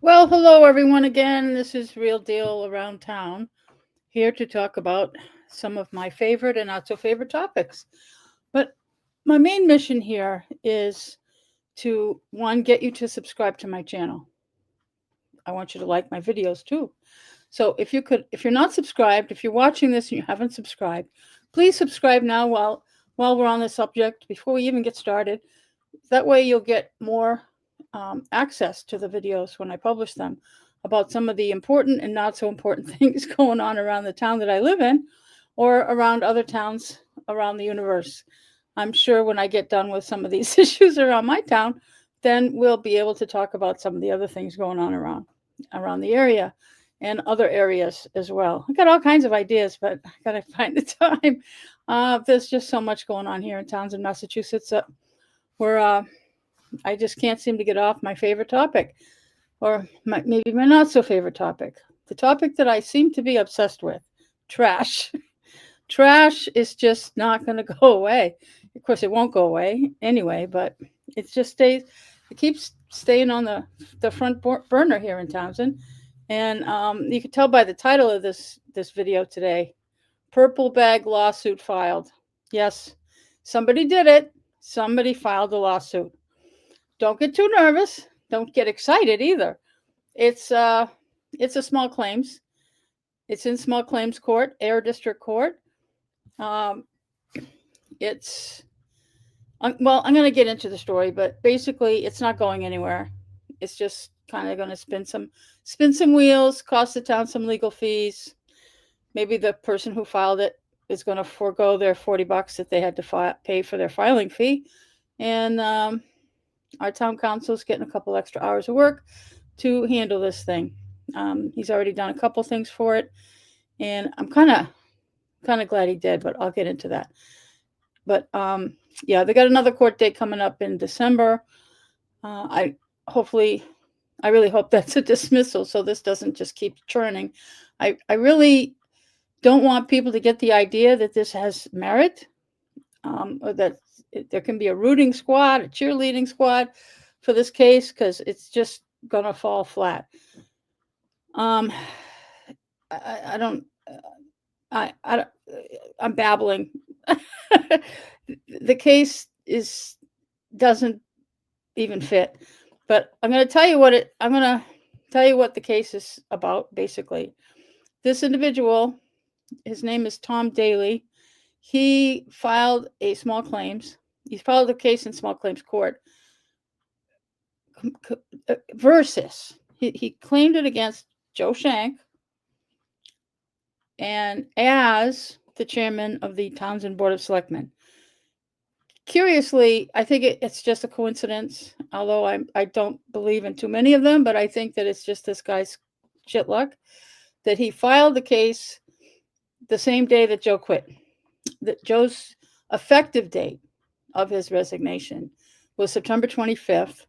Well, hello everyone again. This is Real Deal Around Town, here to talk about some of my favorite and not so favorite topics. But my main mission here is to one, get you to subscribe to my channel. I want you to like my videos too. So if you're not subscribed, if you're watching this and you haven't subscribed, please subscribe now while we're on the subject before we even get started. That way you'll get more access to the videos when I publish them about some of the important and not so important things going on around the town that I live in or around other towns around the universe. I'm sure when I get done with some of these issues around my town, then we'll be able to talk about some of the other things going on around the area and other areas as well. I got all kinds of ideas, but I gotta find the time. There's just so much going on here in Townsend, Massachusetts, where I just can't seem to get off my favorite topic, or maybe my not so favorite topic. The topic that I seem to be obsessed with, trash. Trash is just not going to go away. Of course, it won't go away anyway, but it just stays. It keeps staying on the front burner here in Townsend, and you can tell by the title of this video today: "Purple Bag Lawsuit Filed." Yes, somebody did it. Somebody filed a lawsuit. Don't get too nervous. Don't get excited either. It's uh it's a small claims. It's in small claims court, Air District Court. Um, it's well, I'm going to get into the story, but basically, it's not going anywhere. It's just kind of going to spin some wheels, cost the town some legal fees. Maybe the person who filed it is going to forego their $40 that they had to pay for their filing fee, and our town counsel is getting a couple extra hours of work to handle this thing. He's already done a couple things for it, and I'm kind of glad he did, but I'll get into that. But yeah, they got another court date coming up in December. I really hope that's a dismissal, so this doesn't just keep churning. I really don't want people to get the idea that this has merit, or that there can be a rooting squad, a cheerleading squad for this case, because it's just gonna fall flat. I don't. I'm babbling. The case doesn't even fit, but I'm going to tell you what the case is about. Basically, this individual, his name is Tom Daly. He filed a small claims. He filed a case in small claims court versus he claimed it against Joe Shank, and as the chairman of the Townsend Board of Selectmen. Curiously, I think it's just a coincidence, although I don't believe in too many of them, but I think that it's just this guy's shit luck that he filed the case the same day that Joe quit. That Joe's effective date of his resignation was September 25th.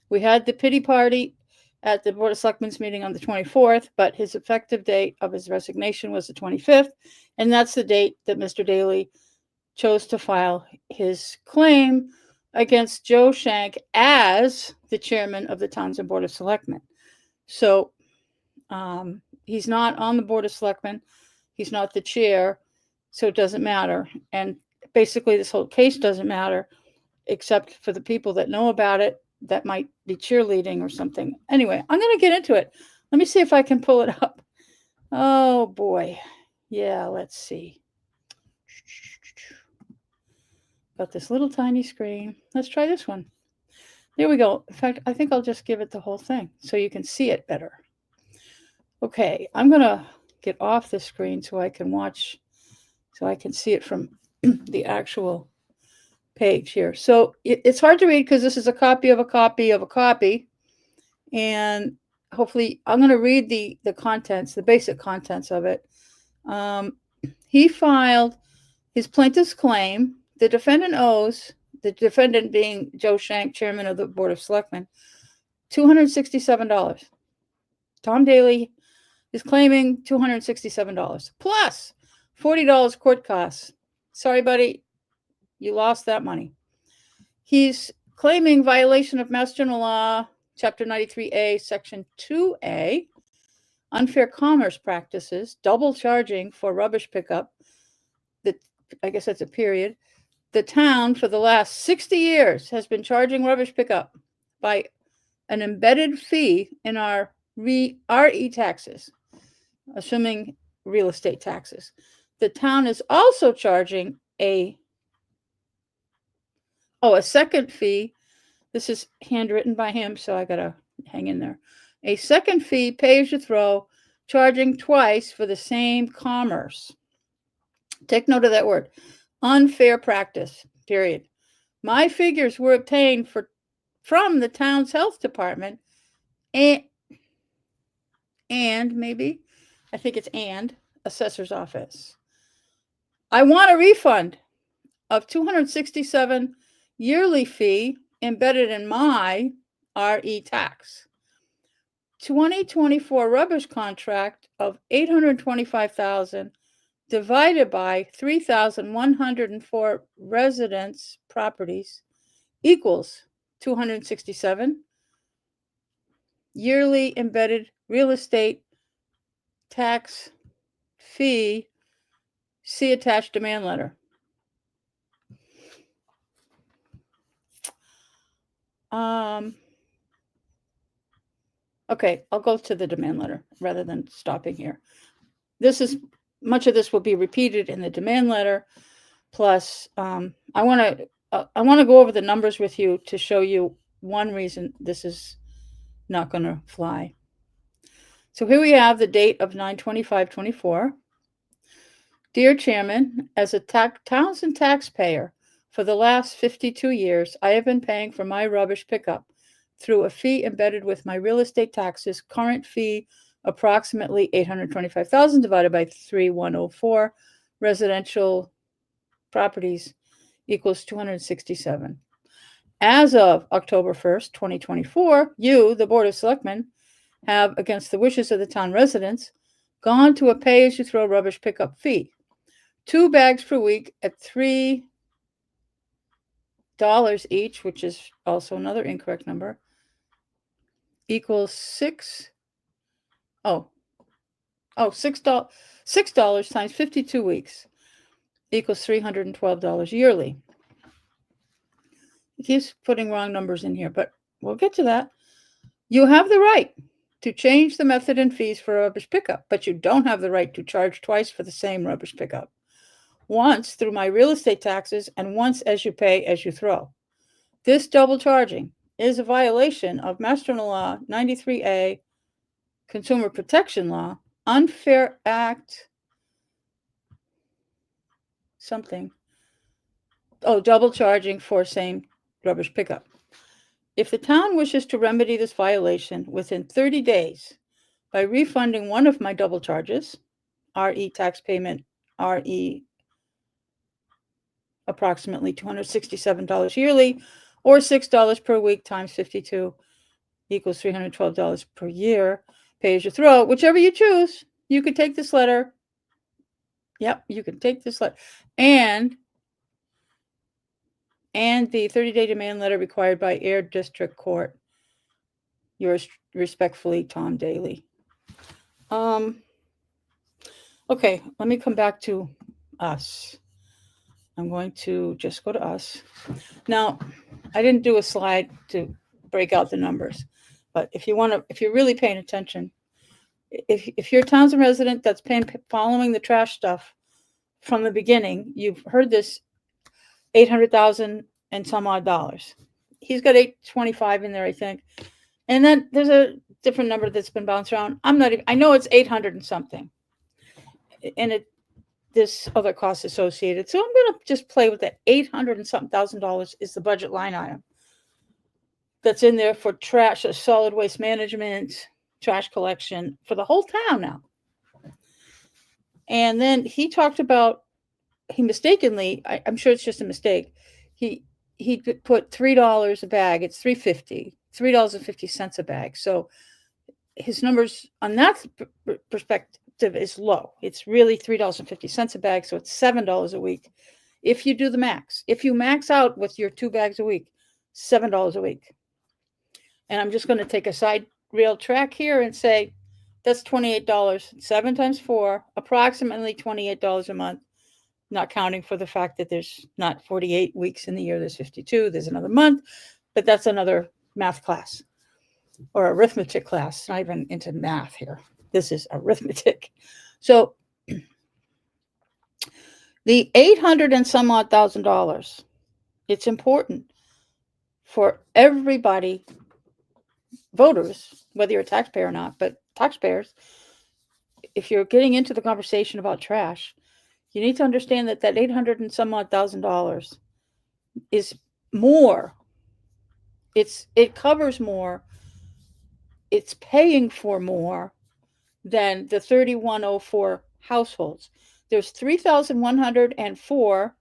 We had the pity party at the Board of Selectmen's meeting on the 24th, but his effective date of his resignation was the 25th, and that's the date that Mr. Daly chose to file his claim against Joe Shank as the chairman of the Townsend Board of Selectmen. So he's not on the Board of Selectmen. He's not the chair, so it doesn't matter. And basically, this whole case doesn't matter, except for the people that know about it that might be cheerleading or something. Anyway, I'm going to get into it. Let me see if I can pull it up. Oh, boy. Yeah, let's see. Got this little tiny screen. Let's try this one. There we go. In fact, I think I'll just give it the whole thing so you can see it better. Okay, I'm going to get off the screen so I can see it from the actual page here. So it's hard to read because this is a copy of a copy of a copy. And hopefully I'm going to read the contents, the basic contents of it. He filed his plaintiff's claim. The defendant owes, the defendant being Joe Shank, chairman of the Board of Selectmen, $267. Tom Daly is claiming $267 plus $40 court costs. Sorry, buddy, you lost that money. He's claiming violation of Mass General Law Chapter 93A, Section 2A, unfair commerce practices, double charging for rubbish pickup. I guess that's a period. The town for the last 60 years has been charging rubbish pickup by an embedded fee in our RE taxes, assuming real estate taxes. The town is also charging a second fee. This is handwritten by him, so I gotta hang in there. A second fee, pay as you throw, charging twice for the same commerce. Take note of that word. Unfair practice, period. My figures were obtained from the town's health department and maybe, I think it's assessor's office. I want a refund of $267 yearly fee embedded in my RE tax. 2024 rubbish contract of $825,000 divided by 3,104 residents' properties equals 267 yearly embedded real estate tax fee. See attached demand letter. Okay, I'll go to the demand letter rather than stopping here. Much of this will be repeated in the demand letter. Plus, I want to go over the numbers with you to show you one reason this is not going to fly. So here we have the date of 9/25/24. Dear Chairman, as a Townsend taxpayer for the last 52 years, I have been paying for my rubbish pickup through a fee embedded with my real estate taxes. Current fee approximately $825,000 divided by 3,104 residential properties equals 267. As of October 1st, 2024, you, the Board of Selectmen, have, against the wishes of the town residents, gone to a pay-as-you-throw rubbish pickup fee. 2 bags per week at $3 each, which is also another incorrect number, equals $6 times 52 weeks equals $312 yearly. He keeps putting wrong numbers in here, but we'll get to that. You have the right to change the method and fees for rubbish pickup, but you don't have the right to charge twice for the same rubbish pickup. Once through my real estate taxes and once as you pay as you throw. This double charging is a violation of Mass General Law 93A, Consumer Protection Law, Unfair Act, something. Double charging for same rubbish pickup. If the town wishes to remedy this violation within 30 days by refunding one of my double charges, RE tax payment, RE approximately $267 yearly, or $6 per week times 52 equals $312 per year, pay as you throw, whichever you choose, you could take this letter. Yep, you can take this letter. And the 30-day demand letter required by Air District Court. Yours respectfully, Tom Daly. Okay, let me come back to us. I'm going to just go to us. Now, I didn't do a slide to break out the numbers, but if you're really paying attention, if you're a Townsend resident that's following the trash stuff from the beginning, you've heard this $800,000 and some odd dollars. He's got 825 in there, I think. And then there's a different number that's been bounced around. I know it's 800 and something. And this other cost associated. So I'm going to just play with that. 800 and something $1,000 is the budget line item that's in there for trash, solid waste management, trash collection for the whole town now. And then he talked about, he mistakenly, I'm sure it's just a mistake, he put $3 a bag. It's $3.50 a bag. So his numbers on that perspective is low. It's really $3.50 a bag, so it's $7 a week. If you do the max, if you max out with your 2 bags a week, $7 a week. And I'm just going to take a side rail track here and say that's $28. 7 times 4, approximately $28 a month, not counting for the fact that there's not 48 weeks in the year, there's 52, there's another month, but that's another math class or arithmetic class, not even into math here. This is arithmetic. So the 800 and some odd $1,000, it's important for everybody, voters, whether you're a taxpayer or not, but taxpayers, if you're getting into the conversation about trash, you need to understand that that 800 and some odd $1,000 is more. It covers more. It's paying for more than the 3,104 households. There's 3,104.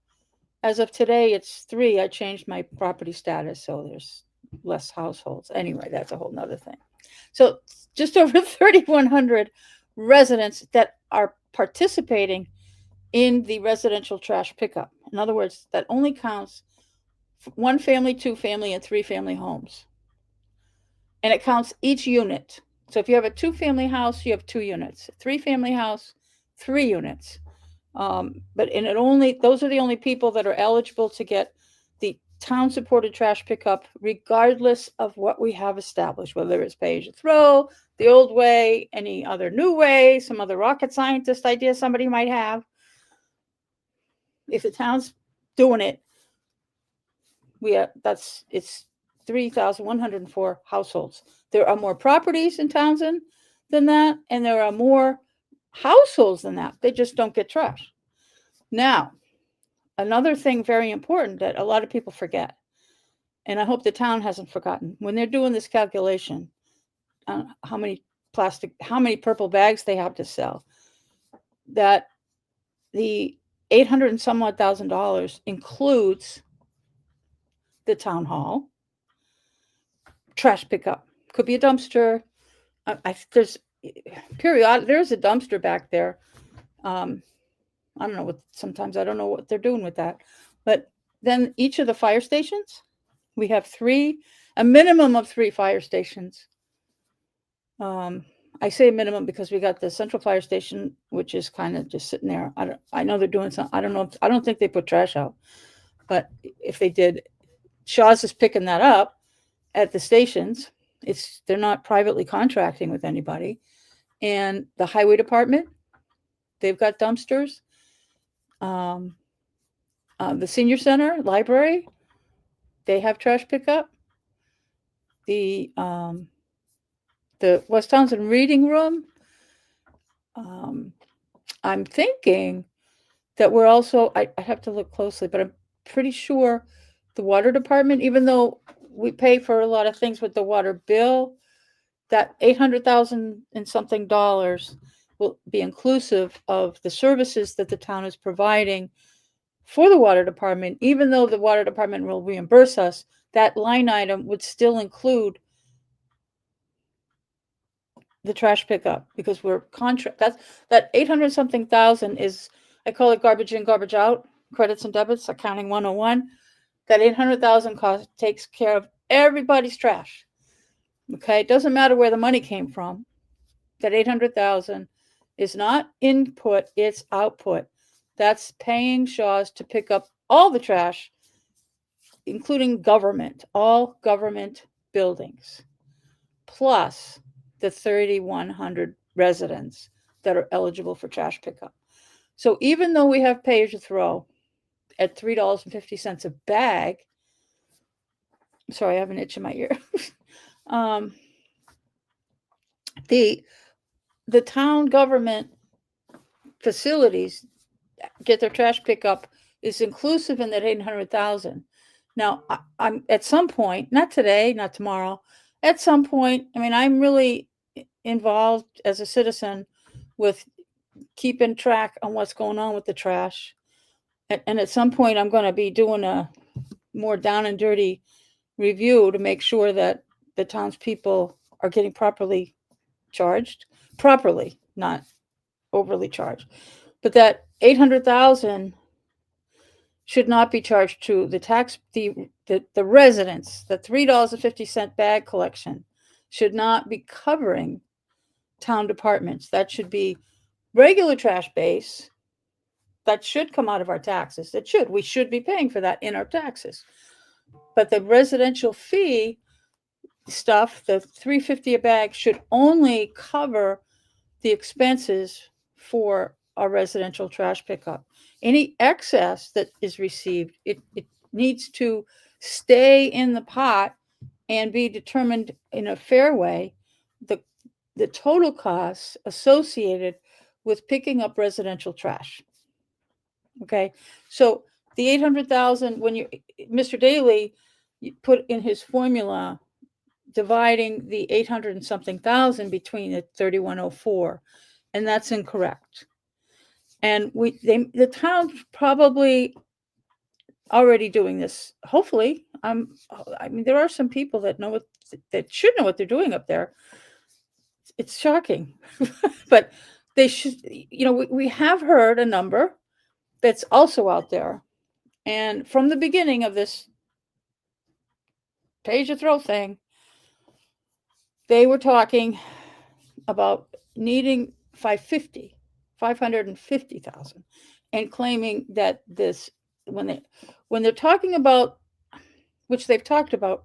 As of today, it's 3. I changed my property status, so there's less households. Anyway, that's a whole nother thing. So just over 3,100 residents that are participating in the residential trash pickup. In other words, that only counts 1 family, 2 family, and 3 family homes. And it counts each unit. So if you have a 2-family house, you have 2 units. 3-family house, 3 units. But and it only, those are the only people that are eligible to get the town-supported trash pickup, regardless of what we have established, whether it's pay as you throw, the old way, any other new way, some other rocket scientist idea somebody might have. If the town's doing it, it's 3,104 households. There are more properties in Townsend than that, and there are more households than that. They just don't get trash. Now, another thing very important that a lot of people forget, and I hope the town hasn't forgotten, when they're doing this calculation, how many purple bags they have to sell, that the 800 and some odd $1,000 includes the town hall, trash pickup. Could be a dumpster. There's a dumpster back there. I don't know sometimes I don't know what they're doing with that. But then each of the fire stations, we have a minimum of 3 fire stations. I say minimum because we got the central fire station, which is kind of just sitting there. I know they're doing some, I don't think they put trash out, but if they did, Shaw's is picking that up at the stations. They're not privately contracting with anybody. And the highway department, they've got dumpsters. The senior center, library, they have trash pickup. The West Townsend reading room. I'm thinking that we're also, I have to look closely, but I'm pretty sure the water department, even though we pay for a lot of things with the water bill, that 800,000 and something dollars will be inclusive of the services that the town is providing for the water department. Even though the water department will reimburse us, that line item would still include the trash pickup, because we're that 800 something thousand is, I call it garbage in, garbage out, credits and debits, accounting 101. That 800,000 cost takes care of everybody's trash. Okay, it doesn't matter where the money came from. That 800,000 is not input, it's output. That's paying Shaw's to pick up all the trash, including government, all government buildings, plus the 3,100 residents that are eligible for trash pickup. So even though we have pay as you throw at $3.50 a bag, sorry, I have an itch in my ear. The town government facilities get their trash pickup is inclusive in that 800,000. Now, I'm at some point, not today, not tomorrow, at some point, I mean, I'm really involved as a citizen with keeping track on what's going on with the trash. And at some point, I'm going to be doing a more down and dirty review to make sure that the townspeople are getting properly charged, not overly charged. But that 800,000 should not be charged to the residents. The $3.50 bag collection should not be covering town departments. That should be regular trash base. That should come out of our taxes. We should be paying for that in our taxes. But the residential fee stuff, the $3.50 a bag, should only cover the expenses for our residential trash pickup. Any excess that is received, it needs to stay in the pot and be determined in a fair way, the total costs associated with picking up residential trash. Okay, so the 800,000, when Mr. Daly put in his formula, dividing the 800 and something thousand between the 3104, and that's incorrect. And the town's probably already doing this. Hopefully, I mean, there are some people that should know what they're doing up there. It's shocking, but they should. We have heard a number that's also out there, and from the beginning of this page a throw thing, they were talking about needing 550,000, and claiming that this, when they're talking about, which they've talked about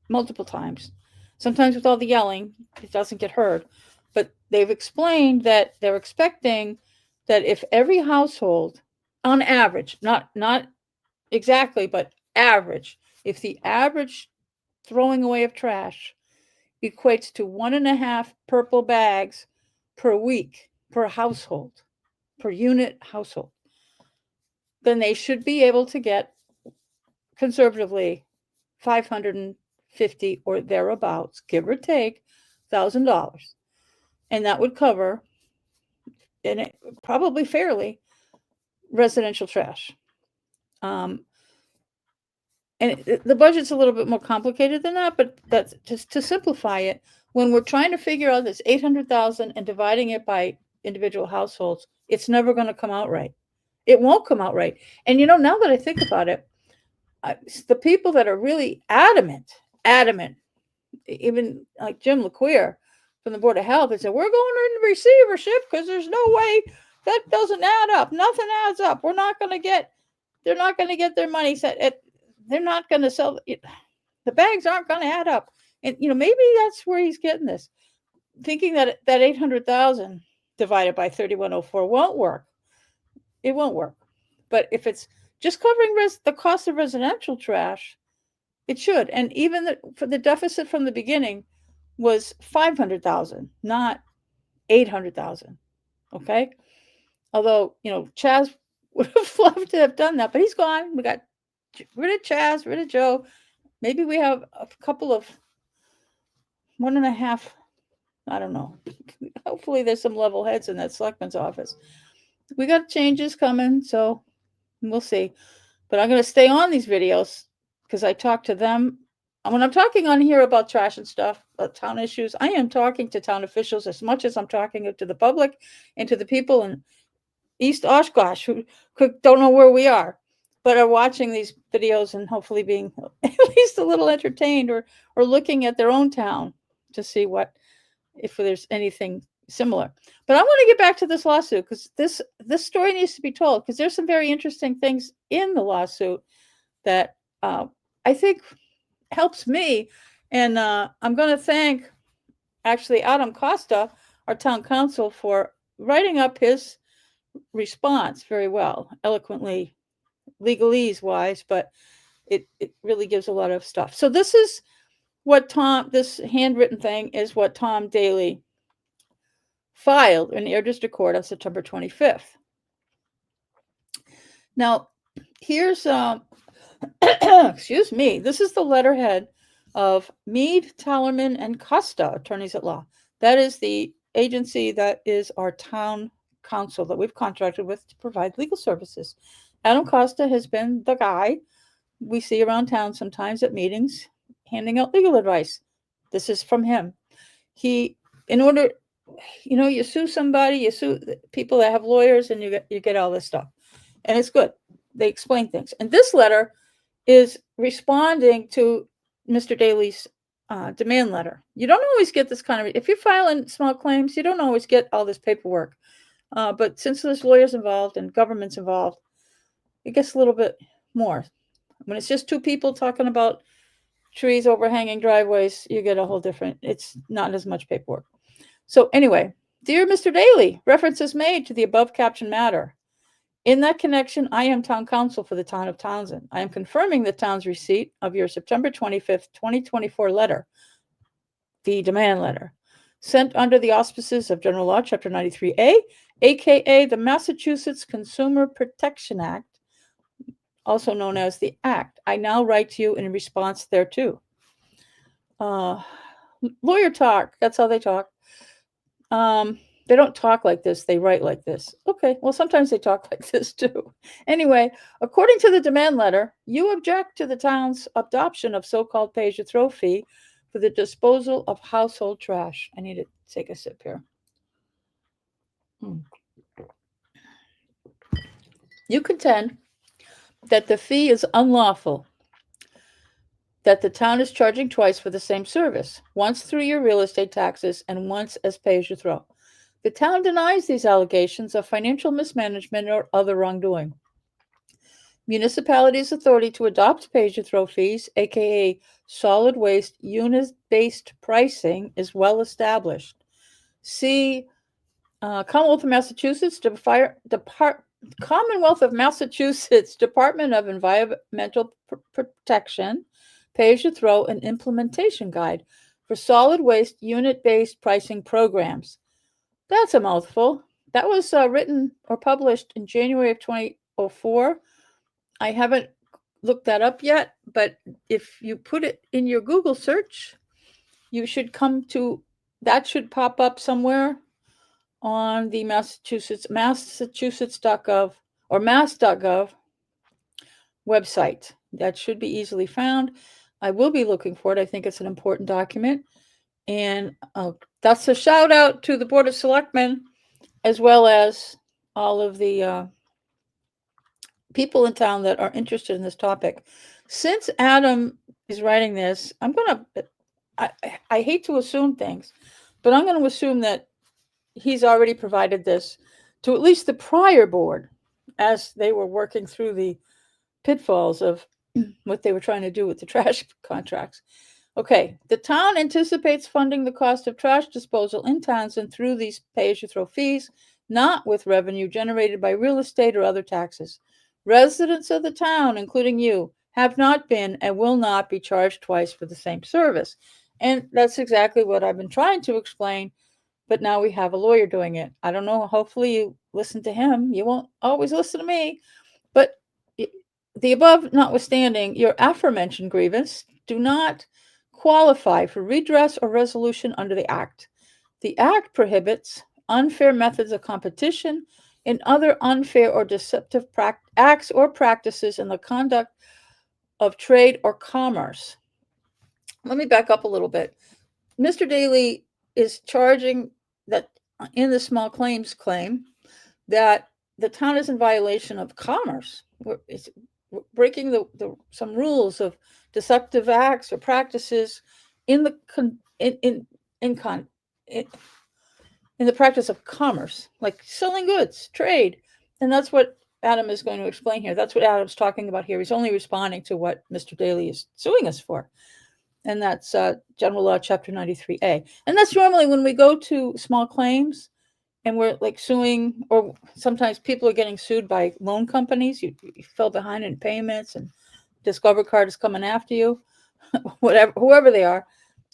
multiple times, sometimes with all the yelling, it doesn't get heard, but they've explained that they're expecting that if every household, on average, not exactly, but average, if the average throwing away of trash equates to 1.5 purple bags per week, per household, per unit household, then they should be able to get conservatively 550 or thereabouts, give or take, $1,000, and that would cover, and probably fairly, residential trash. And the budget's a little bit more complicated than that, but that's just to simplify it. When we're trying to figure out this 800,000 and dividing it by individual households, it's never going to come out right. It won't come out right. And now that I think about it, the people that are really adamant, even like Jim LeQueer from the Board of Health, they said, we're going into receivership because there's no way, that doesn't add up. Nothing adds up. They're not going to get their money set. They're not going to sell it. The bags aren't going to add up. And, maybe that's where he's getting this, thinking that 800,000 divided by 3104 won't work. It won't work. But if it's just covering the cost of residential trash, it should. And even for the deficit from the beginning was 500,000, not 800,000. Okay. Although, Chaz would have loved to have done that, but he's gone. We got rid of Chaz, rid of Joe. Maybe we have a couple of 1.5, I don't know. Hopefully there's some level heads in that selectman's office. We got changes coming, so we'll see. But I'm going to stay on these videos because I talk to them. And when I'm talking on here about trash and stuff, town issues, I am talking to town officials as much as I'm talking to the public and to the people in East Oshkosh who don't know where we are, but are watching these videos and hopefully being at least a little entertained or looking at their own town to see if there's anything similar. But I want to get back to this lawsuit because this story needs to be told, because there's some very interesting things in the lawsuit that I think helps me. And I'm going to thank actually Adam Costa, our town counsel, for writing up his response very well, eloquently, legalese wise, but it really gives a lot of stuff. So this is what this handwritten thing is what Tom Daly filed in the Air District Court on September 25th. Now, here's, excuse me, this is the letterhead of Mead, Tallerman, and Costa, attorneys at law. That is the agency that is our town counsel that we've contracted with to provide legal services. Adam Costa has been the guy we see around town sometimes at meetings handing out legal advice. This is from him. You sue somebody, you sue people that have lawyers, and you get all this stuff, and it's good. they explain things. And this letter is responding to Mr. Daly's demand letter. You don't always get this kind of, if you're filing small claims, you don't always get all this paperwork. But since there's lawyers involved and government's involved, it gets a little bit more. When it's just two people talking about trees overhanging driveways, you get a whole different, it's not as much paperwork. So anyway, dear Mr. Daly, reference is made to the above captioned matter. In that connection, I am town counsel for the town of Townsend. I am confirming the town's receipt of your September 25th, 2024 letter, the demand letter, sent under the auspices of General Law, Chapter 93A, aka the Massachusetts Consumer Protection Act, also known as the Act. I now write to you in response thereto. Lawyer talk, that's how they talk. They don't talk like this, they write like this. Okay, well, sometimes they talk like this too. Anyway, according to the demand letter, you object to the town's adoption of so-called pay-as-you-throw fee for the disposal of household trash. I need to take a sip here. You contend that the fee is unlawful, that the town is charging twice for the same service, once through your real estate taxes and once as pay-as-you-throw. The town denies these allegations of financial mismanagement or other wrongdoing. Municipalities' authority to adopt pay-as-you-throw fees, aka solid waste unit-based pricing, is well established. See Commonwealth of Massachusetts Commonwealth of Massachusetts Department of Environmental Protection Pay-as-you-throw and Implementation Guide for Solid Waste Unit-Based Pricing Programs. That's a mouthful. That was written or published in January of 2004. I haven't looked that up yet, but if you put it in your Google search, you should come to, that should pop up somewhere on the Massachusetts.gov or mass.gov website. That should be easily found. I will be looking for it. I think it's an important document. And that's a shout out to the Board of Selectmen, as well as all of the people in town that are interested in this topic. Since Adam is writing this, I hate to assume things, but I'm going to assume that he's already provided this to at least the prior board as they were working through the pitfalls of what they were trying to do with the trash contracts. Okay, the town anticipates funding the cost of trash disposal in Townsend through these pay-as-you-throw fees, not with revenue generated by real estate or other taxes. Residents of the town, including you, have not been and will not be charged twice for the same service. And that's exactly what I've been trying to explain, but now we have a lawyer doing it. I don't know, hopefully you listen to him. You won't always listen to me, but the above notwithstanding, your aforementioned grievance do not qualify for redress or resolution under the Act. The Act prohibits unfair methods of competition and other unfair or deceptive acts or practices in the conduct of trade or commerce. Let me back up a little bit. Mr. Daly is charging that in the small claims claim that the town is in violation of commerce. It's breaking some rules of deceptive acts or practices in the practice of commerce, like selling goods, trade. And that's what Adam is going to explain here. That's what Adam's talking about here. He's only responding to what Mr. Daly is suing us for. And that's General Law, Chapter 93A. And that's normally when we go to small claims and we're like suing, or sometimes people are getting sued by loan companies. You fell behind in payments and Discover Card is coming after you, whoever they are.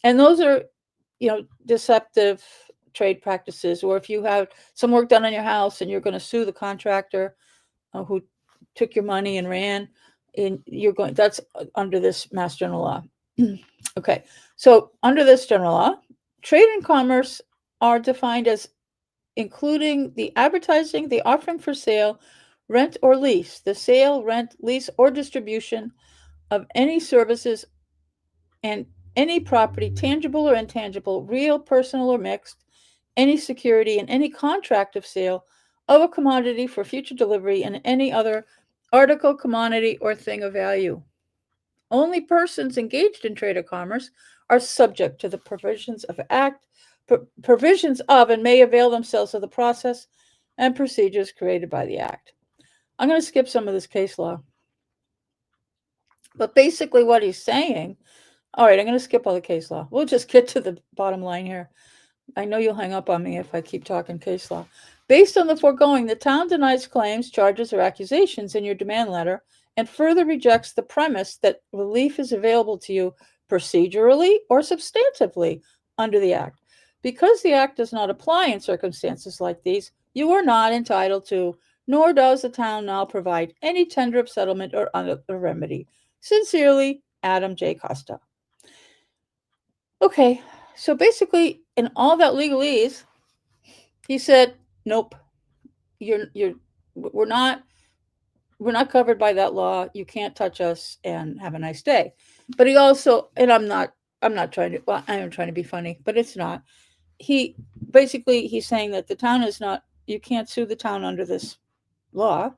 And those are, deceptive trade practices. Or if you have some work done on your house and you're going to sue the contractor who took your money and ran, and that's under this Mass General Law. Okay, so under this general law, trade and commerce are defined as including the advertising, the offering for sale, rent or lease, the sale, rent, lease, or distribution of any services and any property, tangible or intangible, real, personal, or mixed, any security, and any contract of sale of a commodity for future delivery, and any other article, commodity, or thing of value. Only persons engaged in trade or commerce are subject to the provisions of and may avail themselves of the process and procedures created by the Act. I'm going to skip some of this case law. But basically what he's saying, all right, I'm going to skip all the case law. We'll just get to the bottom line here. I know you'll hang up on me if I keep talking case law. Based on the foregoing, the town denies claims, charges, or accusations in your demand letter and further rejects the premise that relief is available to you procedurally or substantively under the Act. Because the Act does not apply in circumstances like these, you are not entitled to, nor does the town now provide any tender of settlement or other remedy. Sincerely, Adam J. Costa. Okay, so basically, in all that legalese, he said, "Nope, we're not covered by that law. You can't touch us, and have a nice day." But he also, and I'm not trying to. Well, I am trying to be funny, but it's not. He's saying that the town is not. You can't sue the town under this law,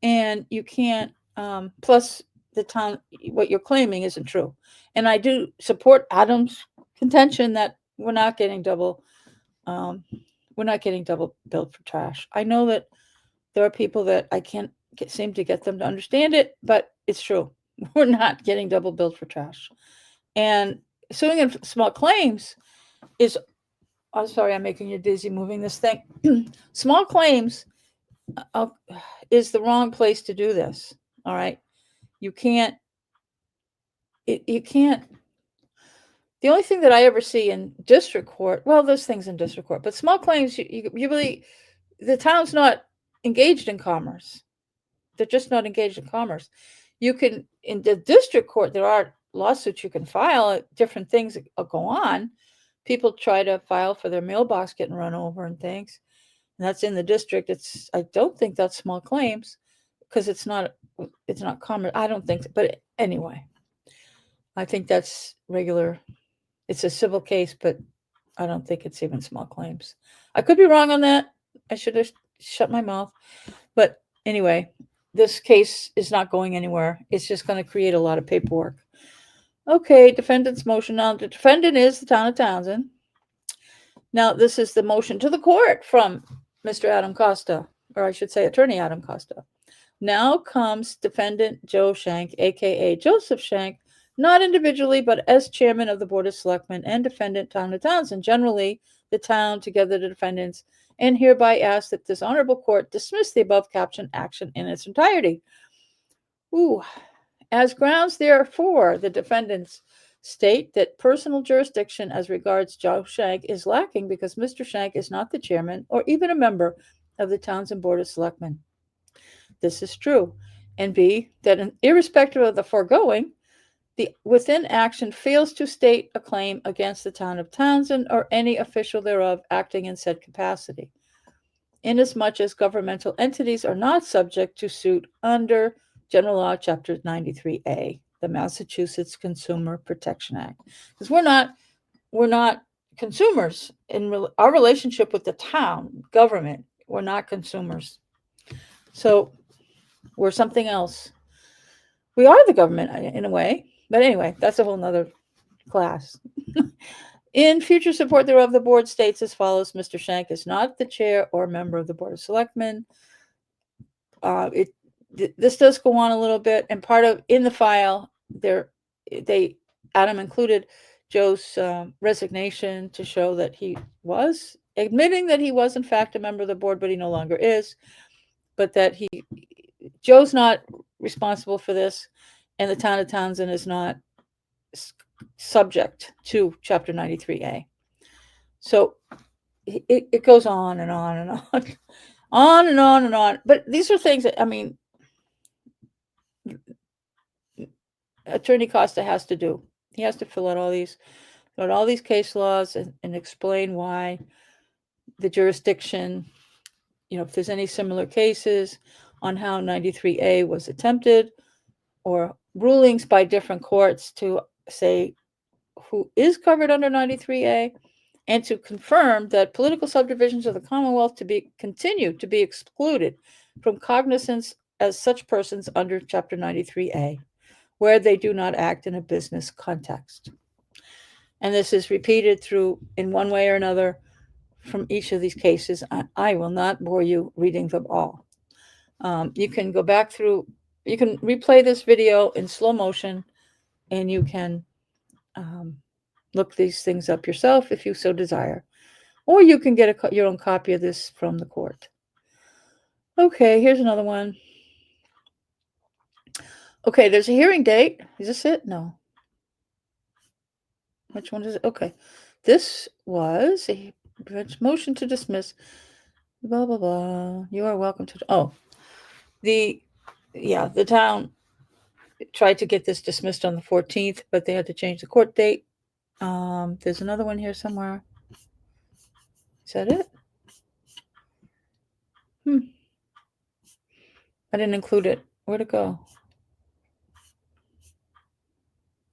and you can't. Plus, the town, what you're claiming isn't true. And I do support Adam's contention that we're not getting double billed for trash. I know that there are people that I can't seem to get them to understand it, but it's true. We're not getting double billed for trash. And suing in small claims is, I'm sorry, I'm making you dizzy moving this thing. Small claims is the wrong place to do this. All right. You can't. The only thing that I ever see in district court, well, there's things in district court, but small claims, you really, the town's not engaged in commerce. They're just not engaged in commerce. You can, in the district court, there are lawsuits you can file, different things go on. People try to file for their mailbox getting run over and things. And that's in the district. I don't think that's small claims because it's not commerce. I don't think so. But anyway, I think that's regular. It's a civil case, but I don't think it's even small claims. I could be wrong on that. I should have shut my mouth. But anyway, this case is not going anywhere. It's just going to create a lot of paperwork. Okay, defendant's motion. Now, the defendant is the town of Townsend. Now, this is the motion to the court from Mr. Adam Costa, or I should say Attorney Adam Costa. Now comes defendant Joe Shank, a.k.a. Joseph Shank, not individually, but as chairman of the Board of Selectmen and defendant town of Townsend, generally the town together the defendants, and hereby ask that this honorable court dismiss the above captioned action in its entirety. As grounds, therefore, the defendants state that personal jurisdiction as regards Joe Shank is lacking because Mr. Shank is not the chairman or even a member of the Townsend Board of Selectmen. This is true. And B, that irrespective of the foregoing, the within action fails to state a claim against the town of Townsend or any official thereof acting in said capacity, inasmuch as governmental entities are not subject to suit under General Law, Chapter 93A, the Massachusetts Consumer Protection Act. Because we're not consumers in our relationship with the town government. We're not consumers. So we're something else. We are the government in a way. But anyway, that's a whole nother class. In future support thereof, the board states as follows: Mr. Shank is not the chair or member of the Board of Selectmen. This does go on a little bit, and part of in the file Adam included Joe's resignation to show that he was admitting that he was in fact a member of the board, but he no longer is. But that Joe's not responsible for this, and the town of Townsend is not subject to Chapter 93A. So it goes on and on and on, on and on and on. But these are things that, I mean, Attorney Costa has to do. He has to fill out all these case laws and explain why the jurisdiction, if there's any similar cases on how 93A was attempted, or rulings by different courts to say who is covered under 93A, and to confirm that political subdivisions of the Commonwealth continue to be excluded from cognizance as such persons under Chapter 93A, where they do not act in a business context. And this is repeated through, in one way or another, from each of these cases. I will not bore you reading them all. You can go back through, you can replay this video in slow motion, and you can look these things up yourself if you so desire. Or you can get your own copy of this from the court. Okay, here's another one. Okay, there's a hearing date. Is this it? No. Which one is it? Okay. This was a motion to dismiss. Blah, blah, blah. You are welcome to. The town tried to get this dismissed on the 14th, but they had to change the court date. There's another one here somewhere. Is that it? I didn't include it. Where'd it go?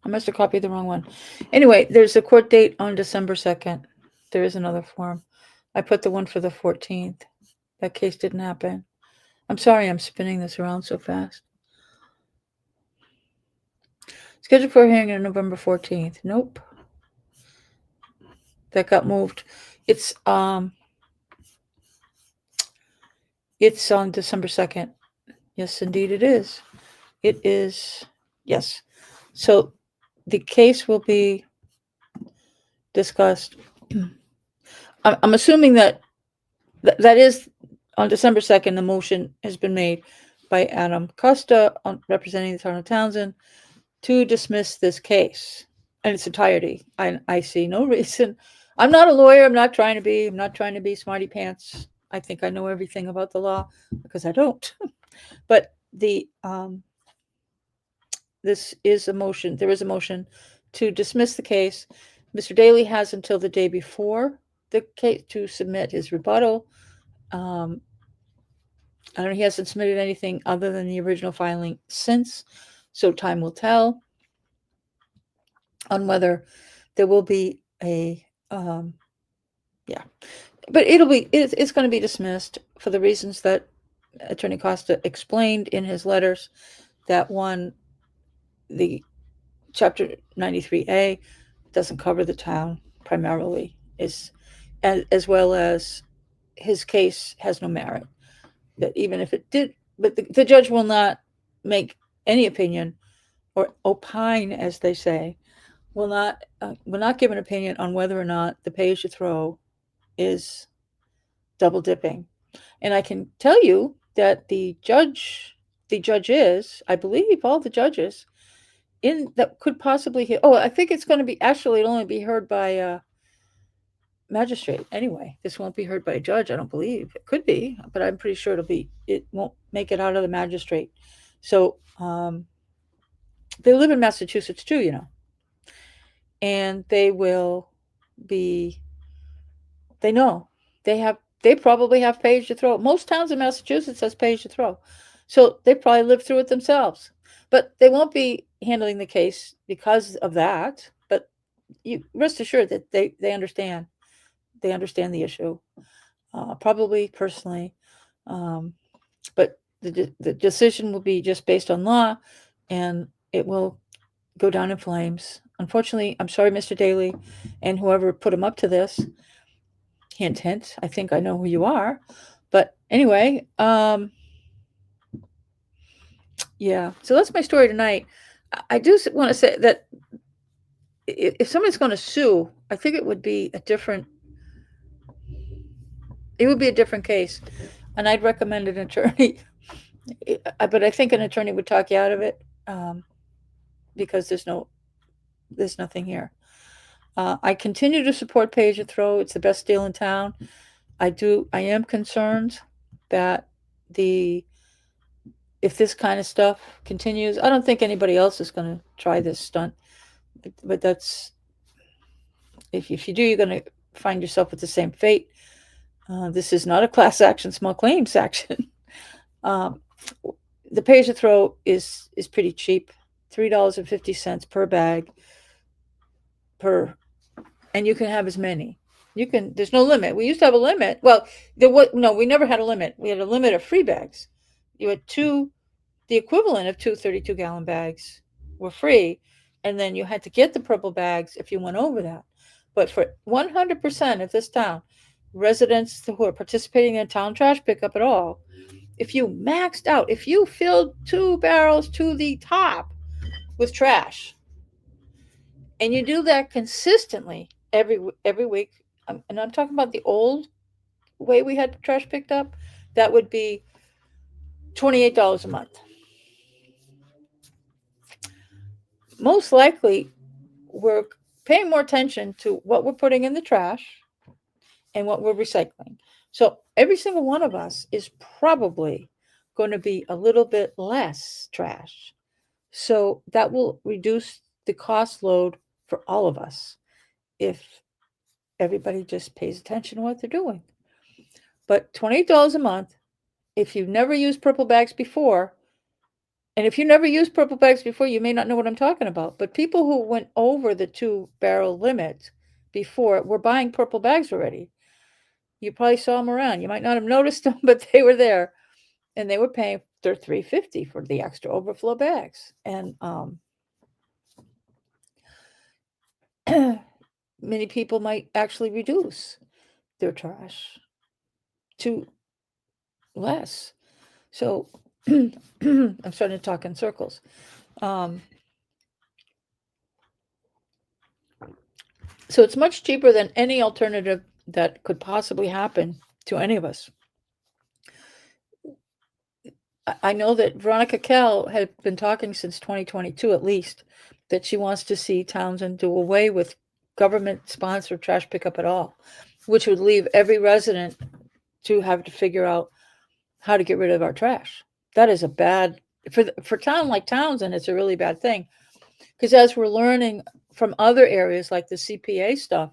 I must have copied the wrong one. Anyway, there's a court date on December 2nd. There is another form. I put the one for the 14th. That case didn't happen. I'm sorry I'm spinning this around so fast. Scheduled for a hearing on November 14th. Nope. That got moved. It's on December 2nd. Yes, indeed it is. It is, yes. So the case will be discussed. I'm assuming that is on December 2nd, the motion has been made by Adam Costa, representing the town of Townsend, to dismiss this case in its entirety. I see no reason. I'm not a lawyer. I'm not trying to be smarty pants. I think I know everything about the law, because I don't. But this is a motion. There is a motion to dismiss the case. Mr. Daly has until the day before the case to submit his rebuttal. I don't know, he hasn't submitted anything other than the original filing since, so time will tell on whether there will be a but it's going to be dismissed for the reasons that Attorney Costa explained in his letters. That one, the Chapter 93A doesn't cover the town primarily, as well as his case has no merit. That even if it did, but the judge will not make any opinion or opine, as they say, will not give an opinion on whether or not the pay-as-you-throw is double dipping. And I can tell you that the judges, I believe all the judges in that could possibly hear. I think it's going to be, actually it'll only be heard by a magistrate anyway. This won't be heard by a judge, I don't believe. It could be, but I'm pretty sure it won't make it out of the magistrate. So they live in Massachusetts too, you know. And they will be, they know, they probably have pay-as-you-throw. Most towns in Massachusetts has pay-as-you-throw. So they probably lived through it themselves. But they won't be handling the case because of that. But you rest assured that they understand. They understand the issue, probably personally. But the decision will be just based on law, and it will go down in flames. Unfortunately, I'm sorry, Mr. Daly, and whoever put him up to this. Hint, hint. I think I know who you are. But anyway, yeah. So that's my story tonight. I do want to say that if somebody's going to sue, I think it would be a different case, and I'd recommend an attorney. But I think an attorney would talk you out of it, because there's nothing here. I continue to support pay-as-you-throw. It's the best deal in town. I am concerned that if this kind of stuff continues, I don't think anybody else is going to try this stunt. But if you do, you're going to find yourself with the same fate. This is not a class action, small claims action. The pay-as-you-throw is pretty cheap, $3.50 per bag and you can have as many. There's no limit. We used to have a limit. Well, we never had a limit. We had a limit of free bags. You had 2 the equivalent of two 32-gallon bags were free, and then you had to get the purple bags if you went over that. But for 100% of this town, residents who are participating in town trash pickup at all, if you maxed out, if you filled 2 barrels to the top with trash, and you do that consistently every week, and I'm talking about the old way we had trash picked up, that would be $28 a month. Most likely, we're paying more attention to what we're putting in the trash and what we're recycling. So every single one of us is probably going to be a little bit less trash. So that will reduce the cost load for all of us if everybody just pays attention to what they're doing. But $28 a month, if you've never used purple bags before, and if you never used purple bags before, you may not know what I'm talking about. But people who went over the 2-barrel limit before were buying purple bags already. You probably saw them around. You might not have noticed them, but they were there. And they were paying their $3.50 for the extra overflow bags. And many people might actually reduce their trash to less. So I'm starting to talk in circles. So it's much cheaper than any alternative that could possibly happen to any of us. I know that Veronica Kell had been talking since 2022 at least, that she wants to see Townsend do away with government-sponsored trash pickup at all, which would leave every resident to have to figure out how to get rid of our trash. That is a bad, for a town like Townsend, it's a really bad thing. Because as we're learning from other areas like the CPA stuff,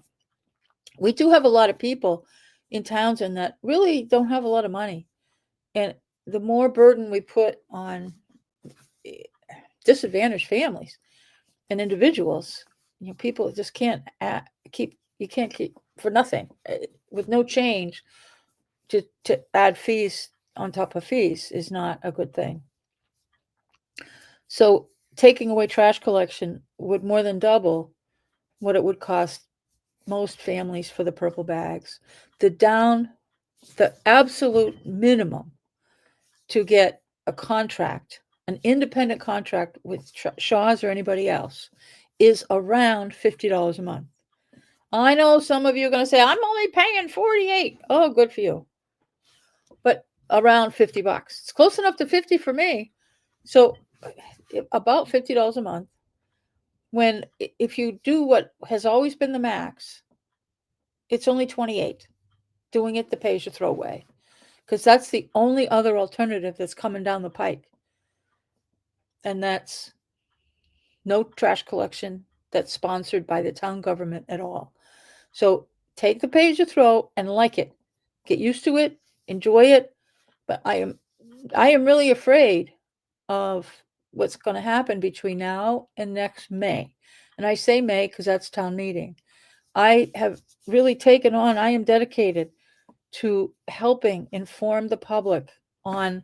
we do have a lot of people in Townsend that really don't have a lot of money. And the more burden we put on disadvantaged families and individuals, people just can't keep for nothing, with no change, to add fees on top of fees is not a good thing. So taking away trash collection would more than double what it would cost most families for the purple bags. The absolute minimum to get a contract, an independent contract with Shaw's or anybody else, is around $50 a month. I know some of you are going to say, I'm only paying $48. Oh, good for you. But around $50. It's close enough to 50 for me. So about $50 a month. When if you do what has always been the max, it's only 28. Doing it the pay-as-you-throw way, because that's the only other alternative that's coming down the pike. And that's no trash collection that's sponsored by the town government at all. So take the pay-as-you-throw and like it. Get used to it, enjoy it. But I am really afraid of what's going to happen between now and next May. And I say May because that's town meeting. I have really taken on, I am dedicated to helping inform the public on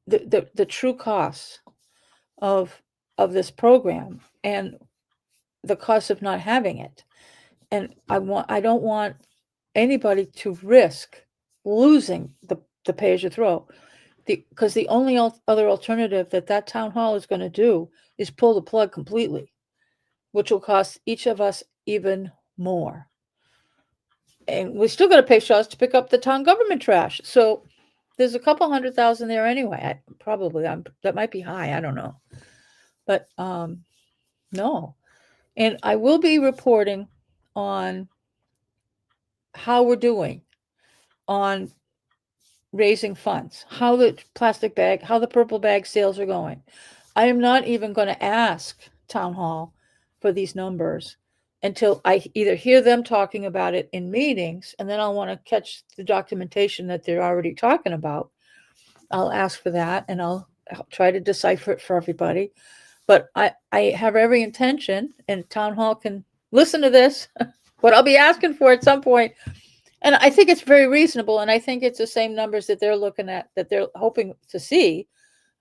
the true costs of this program and the cost of not having it. And I don't want anybody to risk losing the pay-as-you-throw, because the only other alternative that town hall is going to do is pull the plug completely, which will cost each of us even more. And we're still going to pay Shaw's to pick up the town government trash. So there's a couple $100,000 there anyway. That might be high. I don't know. But no. And I will be reporting on how we're doing on raising funds, how the purple bag sales are going. I am not even going to ask Town Hall for these numbers until I either hear them talking about it in meetings, and then I'll want to catch the documentation that they're already talking about. I'll ask for that, and I'll try to decipher it for everybody. But I have every intention, and Town Hall can listen to this, what I'll be asking for at some point, And I think it's very reasonable, and I think it's the same numbers that they're looking at, that they're hoping to see.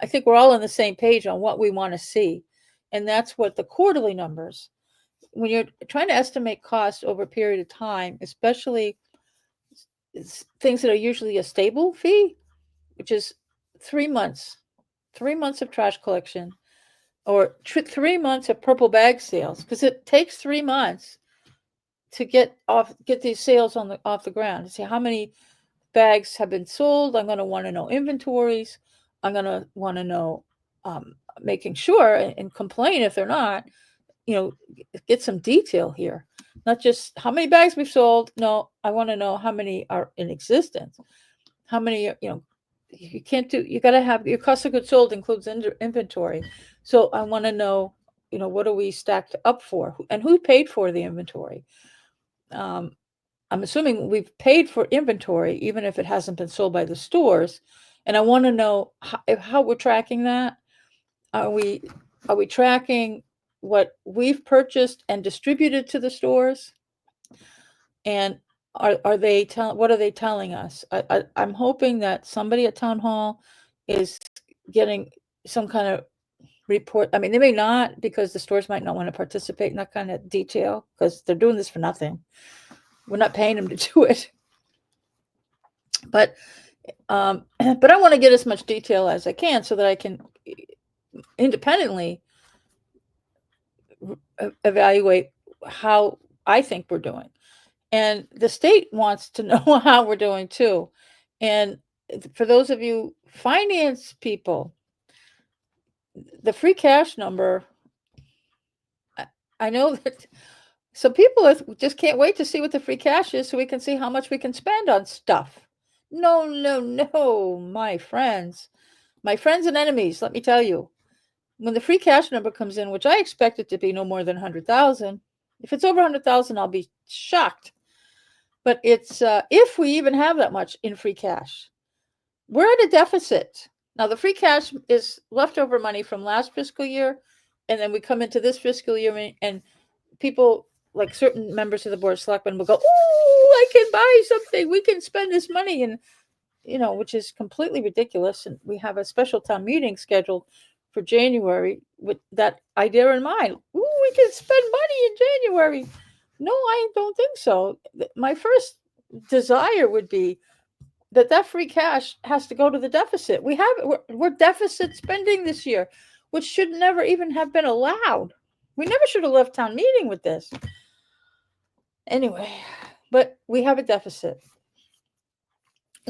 I think we're all on the same page on what we want to see. And that's what the quarterly numbers, when you're trying to estimate costs over a period of time, especially things that are usually a stable fee, which is 3 months, 3 months of trash collection, or 3 months of purple bag sales, because it takes 3 months to get these sales off the ground, to see how many bags have been sold. I'm going to want to know inventories. I'm going to want to know, making sure and complain if they're not, get some detail here, not just how many bags we've sold. No, I want to know how many are in existence, how many, you can't do, you got to have your cost of goods sold includes inventory. So I want to know, what are we stacked up for, and who paid for the inventory? I'm assuming we've paid for inventory, even if it hasn't been sold by the stores. And I want to know how we're tracking that. Are we tracking what we've purchased and distributed to the stores? And are they what are they telling us? I'm hoping that somebody at town hall is getting some kind of report. I mean, they may not, because the stores might not want to participate in that kind of detail, because they're doing this for nothing. We're not paying them to do it. But I want to get as much detail as I can so that I can independently evaluate how I think we're doing. And the state wants to know how we're doing too. And for those of you finance people, the free cash number, I know that some people just can't wait to see what the free cash is so we can see how much we can spend on stuff. No, my friends and enemies, let me tell you, when the free cash number comes in, which I expect it to be no more than 100,000, if it's over 100,000, I'll be shocked. But it's, if we even have that much in free cash, we're at a deficit. Now, the free cash is leftover money from last fiscal year, and then we come into this fiscal year, and people, like certain members of the board of selectmen, will go, "Oh, I can buy something. We can spend this money," and which is completely ridiculous. And we have a special town meeting scheduled for January with that idea in mind. Ooh, we can spend money in January. No, I don't think so. My first desire would be that free cash has to go to the deficit. We're deficit spending this year, which should never even have been allowed. We never should have left town meeting with this. Anyway, but we have a deficit,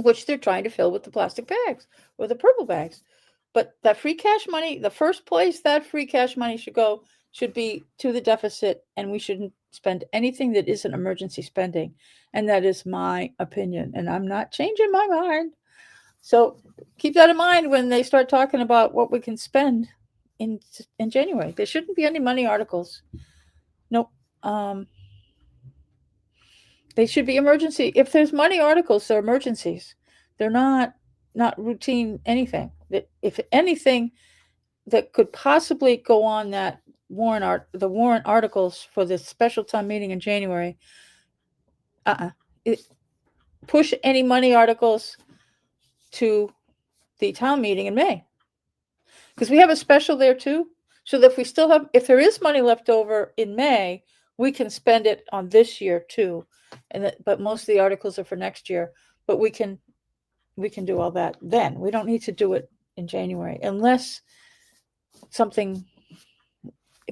which they're trying to fill with the plastic bags or the purple bags. But that free cash money, the first place that free cash money should go should be to the deficit, and we shouldn't spend anything that isn't emergency spending. And that is my opinion, and I'm not changing my mind. So keep that in mind when they start talking about what we can spend in January. There shouldn't be any money articles. Nope. They should be emergency. If there's money articles, they're emergencies. They're not routine anything. That if anything that could possibly go on that the warrant articles for this special town meeting in January, push any money articles to the town meeting in May, because we have a special there too. So that if there is money left over in May, we can spend it on this year too. But most of the articles are for next year. But we can do all that then. We don't need to do it in January unless something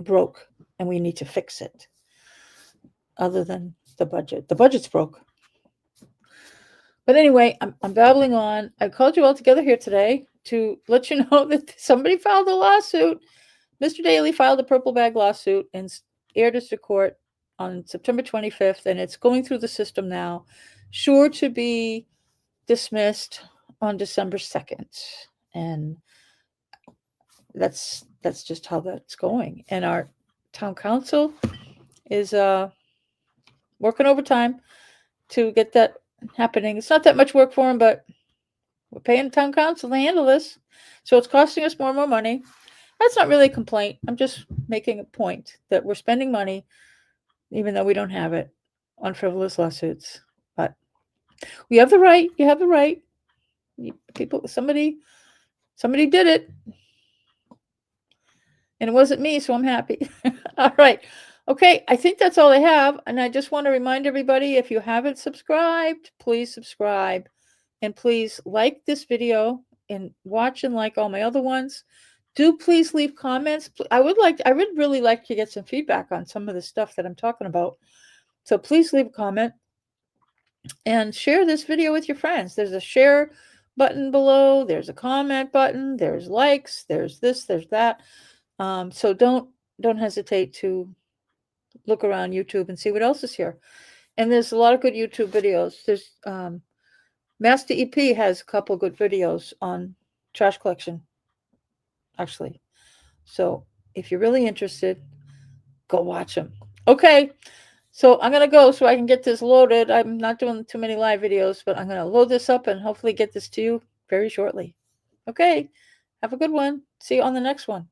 broke and we need to fix it. Other than the budget. The budget's broke. But anyway, I'm babbling on. I called you all together here today to let you know that somebody filed a lawsuit. Mr. Daly filed a purple bag lawsuit in Air District Court on September 25th, and it's going through the system now, sure to be dismissed on December 2nd. And that's just how that's going. And our town council is working overtime to get that happening. It's not that much work for him, but we're paying the town council to handle this. So it's costing us more and more money. That's not really a complaint. I'm just making a point that we're spending money, even though we don't have it, on frivolous lawsuits. But We have the right. You have the right. People, somebody did it, and it wasn't me, so I'm happy. All right. Okay, I think that's all I have, and I just want to remind everybody, if you haven't subscribed, please subscribe, and please like this video and watch and like all my other ones. Do please leave comments. I would really like to get some feedback on some of the stuff that I'm talking about. So please leave a comment and share this video with your friends. There's a share button below, there's a comment button, there's likes, there's this, there's that. So don't hesitate to look around YouTube and see what else is here. And there's a lot of good YouTube videos. There's Master EP has a couple good videos on trash collection, actually. So if you're really interested, go watch them. Okay, so I'm going to go so I can get this loaded. I'm not doing too many live videos, but I'm going to load this up and hopefully get this to you very shortly. Okay, have a good one. See you on the next one.